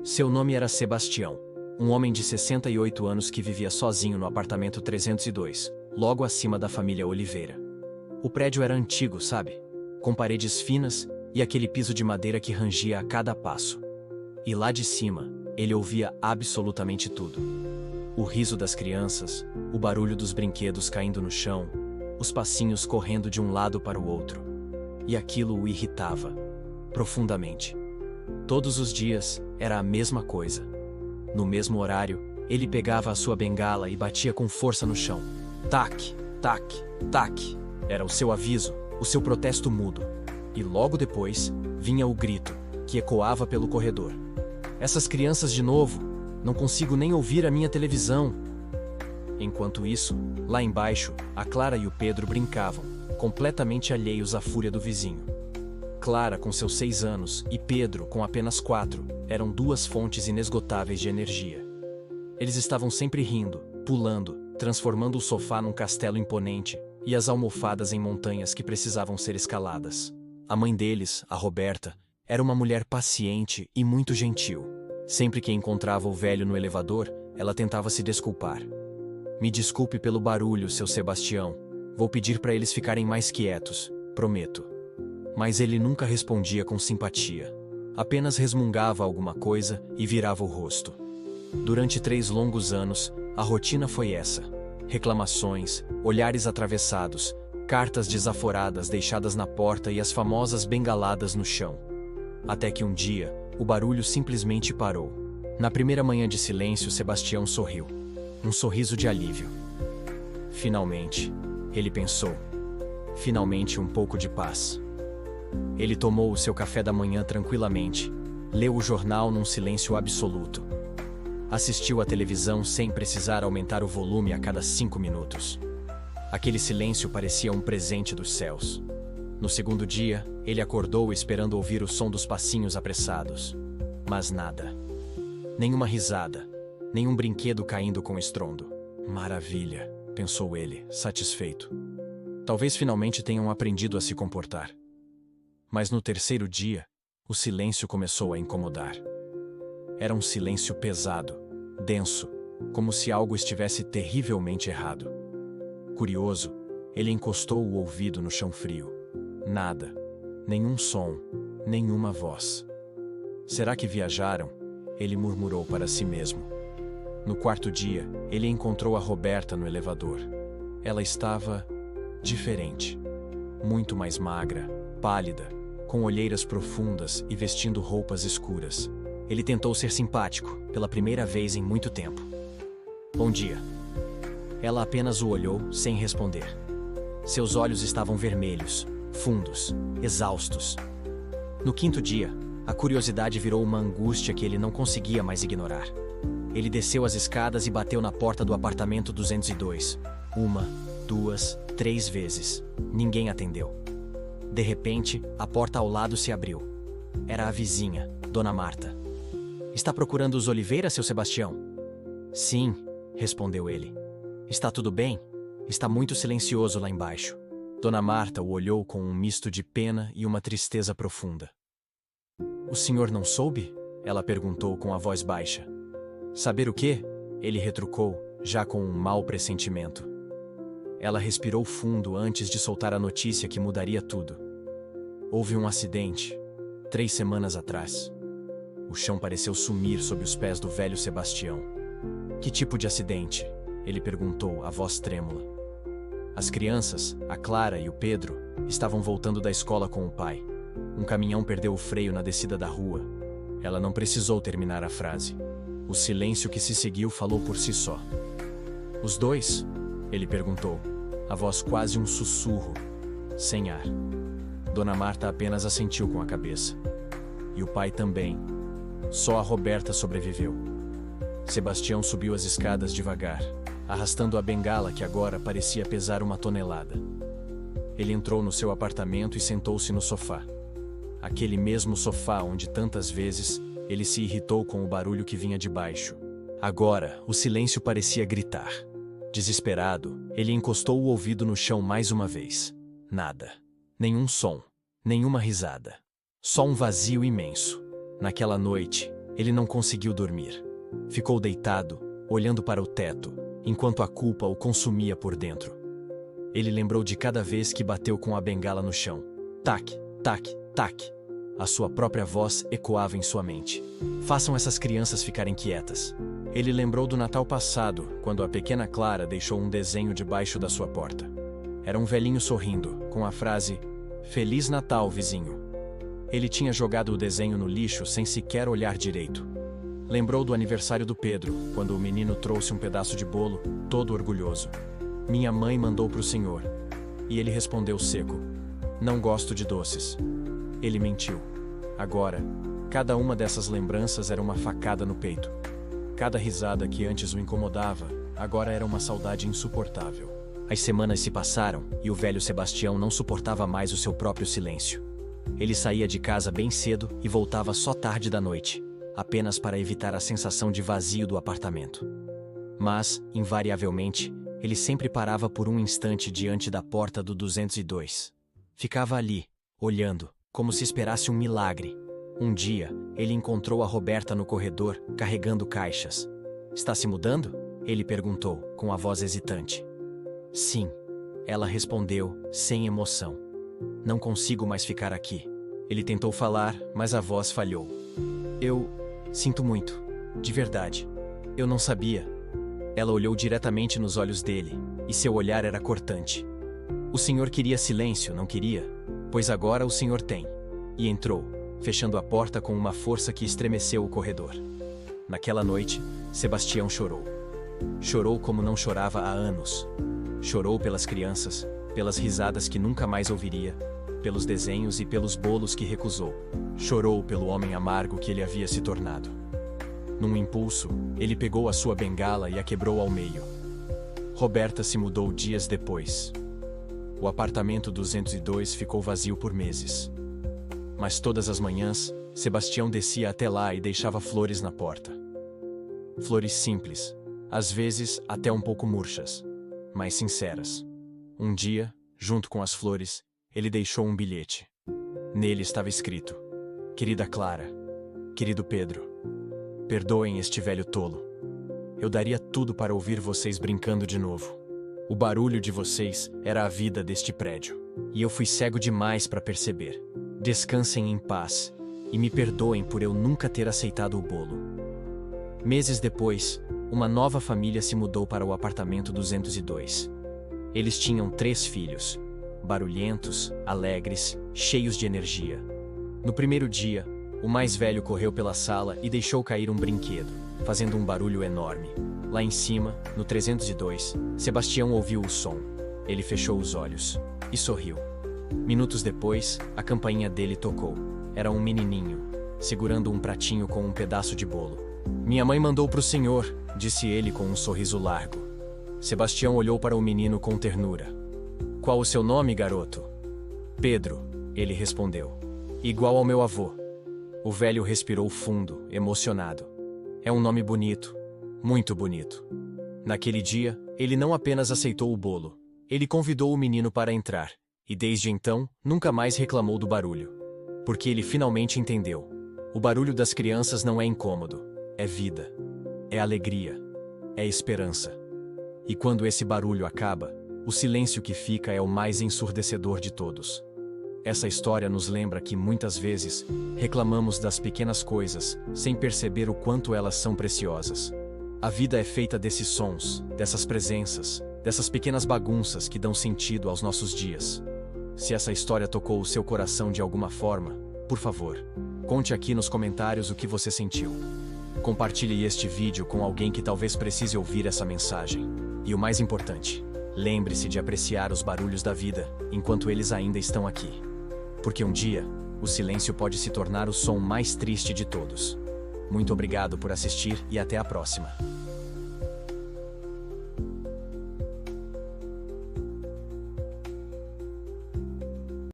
Seu nome era Sebastião, um homem de 68 anos que vivia sozinho no apartamento 302, logo acima da família Oliveira. O prédio era antigo, sabe? Com paredes finas e aquele piso de madeira que rangia a cada passo. E lá de cima, ele ouvia absolutamente tudo. O riso das crianças, o barulho dos brinquedos caindo no chão, os passinhos correndo de um lado para o outro. E aquilo o irritava profundamente. Todos os dias era a mesma coisa. No mesmo horário, ele pegava a sua bengala e batia com força no chão. Tac, tac, tac. Era o seu aviso, o seu protesto mudo. E logo depois, vinha o grito, que ecoava pelo corredor. Essas crianças de novo, não consigo nem ouvir a minha televisão. Enquanto isso, lá embaixo, a Clara e o Pedro brincavam, completamente alheios à fúria do vizinho. Clara, com seus 6 anos, e Pedro, com apenas 4, eram duas fontes inesgotáveis de energia. Eles estavam sempre rindo, pulando, transformando o sofá num castelo imponente e as almofadas em montanhas que precisavam ser escaladas. A mãe deles, a Roberta, era uma mulher paciente e muito gentil. Sempre que encontrava o velho no elevador, ela tentava se desculpar. Me desculpe pelo barulho, seu Sebastião. Vou pedir para eles ficarem mais quietos, prometo. Mas ele nunca respondia com simpatia. Apenas resmungava alguma coisa e virava o rosto. Durante 3 longos anos, a rotina foi essa. Reclamações, olhares atravessados, cartas desaforadas deixadas na porta e as famosas bengaladas no chão. Até que um dia, o barulho simplesmente parou. Na primeira manhã de silêncio, Sebastião sorriu. Um sorriso de alívio. Finalmente, ele pensou. Finalmente um pouco de paz. Ele tomou o seu café da manhã tranquilamente, leu o jornal num silêncio absoluto. Assistiu à televisão sem precisar aumentar o volume a cada 5 minutos. Aquele silêncio parecia um presente dos céus. No segundo dia, ele acordou esperando ouvir o som dos passinhos apressados. Mas nada. Nenhuma risada, nenhum brinquedo caindo com estrondo. Maravilha, pensou ele, satisfeito. Talvez finalmente tenham aprendido a se comportar. Mas no terceiro dia, o silêncio começou a incomodar. Era um silêncio pesado, denso, como se algo estivesse terrivelmente errado. Curioso, ele encostou o ouvido no chão frio. Nada, nenhum som, nenhuma voz. Será que viajaram? Ele murmurou para si mesmo. No quarto dia, ele encontrou a Roberta no elevador. Ela estava diferente. Muito mais magra, pálida, com olheiras profundas e vestindo roupas escuras. Ele tentou ser simpático, pela primeira vez em muito tempo. Bom dia. Ela apenas o olhou, sem responder. Seus olhos estavam vermelhos, fundos, exaustos. No quinto dia, a curiosidade virou uma angústia que ele não conseguia mais ignorar. Ele desceu as escadas e bateu na porta do apartamento 202. 1, 2, 3 vezes. Ninguém atendeu. De repente, a porta ao lado se abriu. Era a vizinha, Dona Marta. Está procurando os Oliveira, seu Sebastião? Sim, respondeu ele. Está tudo bem? Está muito silencioso lá embaixo. Dona Marta o olhou com um misto de pena e uma tristeza profunda. O senhor não soube? Ela perguntou com a voz baixa. Saber o quê? Ele retrucou, já com um mau pressentimento. Ela respirou fundo antes de soltar a notícia que mudaria tudo. Houve um acidente, 3 semanas atrás. O chão pareceu sumir sob os pés do velho Sebastião. Que tipo de acidente? Ele perguntou, a voz trêmula. As crianças, a Clara e o Pedro, estavam voltando da escola com o pai. Um caminhão perdeu o freio na descida da rua. Ela não precisou terminar a frase. O silêncio que se seguiu falou por si só. Os dois? Ele perguntou, a voz quase um sussurro, sem ar. Dona Marta apenas assentiu com a cabeça. E o pai também. Só a Roberta sobreviveu. Sebastião subiu as escadas devagar, arrastando a bengala que agora parecia pesar 1 tonelada. Ele entrou no seu apartamento e sentou-se no sofá. Aquele mesmo sofá onde tantas vezes ele se irritou com o barulho que vinha de baixo. Agora, o silêncio parecia gritar. Desesperado, ele encostou o ouvido no chão mais uma vez. Nada. Nenhum som. Nenhuma risada. Só um vazio imenso. Naquela noite, Ele não conseguiu dormir. Ficou deitado, olhando para o teto, enquanto a culpa o consumia por dentro. Ele lembrou de cada vez que bateu com a bengala no chão. Tac, tac, tac. A sua própria voz ecoava em sua mente. Façam essas crianças ficarem quietas. Ele lembrou do Natal passado, quando a pequena Clara deixou um desenho debaixo da sua porta. Era um velhinho sorrindo, com a frase: "Feliz Natal, vizinho." Ele tinha jogado o desenho no lixo sem sequer olhar direito. Lembrou do aniversário do Pedro, quando o menino trouxe um pedaço de bolo, todo orgulhoso. "Minha mãe mandou para o senhor." E ele respondeu seco: "Não gosto de doces." Ele mentiu. Agora, cada uma dessas lembranças era uma facada no peito. Cada risada que antes o incomodava, agora era uma saudade insuportável. As semanas se passaram e o velho Sebastião não suportava mais o seu próprio silêncio. Ele saía de casa bem cedo e voltava só tarde da noite, apenas para evitar a sensação de vazio do apartamento. Mas, invariavelmente, ele sempre parava por um instante diante da porta do 202. Ficava ali, olhando, como se esperasse um milagre. Um dia, ele encontrou a Roberta no corredor, carregando caixas. "Está se mudando?" ele perguntou, com a voz hesitante. "Sim," ela respondeu, sem emoção. "Não consigo mais ficar aqui." Ele tentou falar, mas a voz falhou. "Eu sinto muito. De verdade. Eu não sabia." Ela olhou diretamente nos olhos dele, e seu olhar era cortante. "O senhor queria silêncio, não queria? Pois agora o senhor tem." E entrou, fechando a porta com uma força que estremeceu o corredor. Naquela noite, Sebastião chorou. Chorou como não chorava há anos. Chorou pelas crianças, pelas risadas que nunca mais ouviria, pelos desenhos e pelos bolos que recusou. Chorou pelo homem amargo que ele havia se tornado. Num impulso, ele pegou a sua bengala e a quebrou ao meio. Roberta se mudou dias depois. O apartamento 202 ficou vazio por meses. Mas todas as manhãs, Sebastião descia até lá e deixava flores na porta. Flores simples, às vezes até um pouco murchas, mas sinceras. Um dia, junto com as flores, ele deixou um bilhete. Nele estava escrito: "Querida Clara, querido Pedro, perdoem este velho tolo. Eu daria tudo para ouvir vocês brincando de novo. O barulho de vocês era a vida deste prédio, e eu fui cego demais para perceber. Descansem em paz, e me perdoem por eu nunca ter aceitado o bolo." Meses depois, uma nova família se mudou para o apartamento 202. Eles tinham 3 filhos, barulhentos, alegres, cheios de energia. No primeiro dia, o mais velho correu pela sala e deixou cair um brinquedo, fazendo um barulho enorme. Lá em cima, no 302, Sebastião ouviu o som. Ele fechou os olhos e sorriu. Minutos depois, a campainha dele tocou. Era um menininho, segurando um pratinho com um pedaço de bolo. "Minha mãe mandou para o senhor", disse ele com um sorriso largo. Sebastião olhou para o menino com ternura. "Qual o seu nome, garoto?" "Pedro", ele respondeu. "Igual ao meu avô." O velho respirou fundo, emocionado. "É um nome bonito, muito bonito." Naquele dia, ele não apenas aceitou o bolo, ele convidou o menino para entrar. E desde então, nunca mais reclamou do barulho. Porque ele finalmente entendeu. O barulho das crianças não é incômodo, é vida, é alegria, é esperança. E quando esse barulho acaba, o silêncio que fica é o mais ensurdecedor de todos. Essa história nos lembra que muitas vezes reclamamos das pequenas coisas sem perceber o quanto elas são preciosas. A vida é feita desses sons, dessas presenças, dessas pequenas bagunças que dão sentido aos nossos dias. Se essa história tocou o seu coração de alguma forma, por favor, conte aqui nos comentários o que você sentiu. Compartilhe este vídeo com alguém que talvez precise ouvir essa mensagem. E o mais importante, lembre-se de apreciar os barulhos da vida enquanto eles ainda estão aqui. Porque um dia, o silêncio pode se tornar o som mais triste de todos. Muito obrigado por assistir e até a próxima.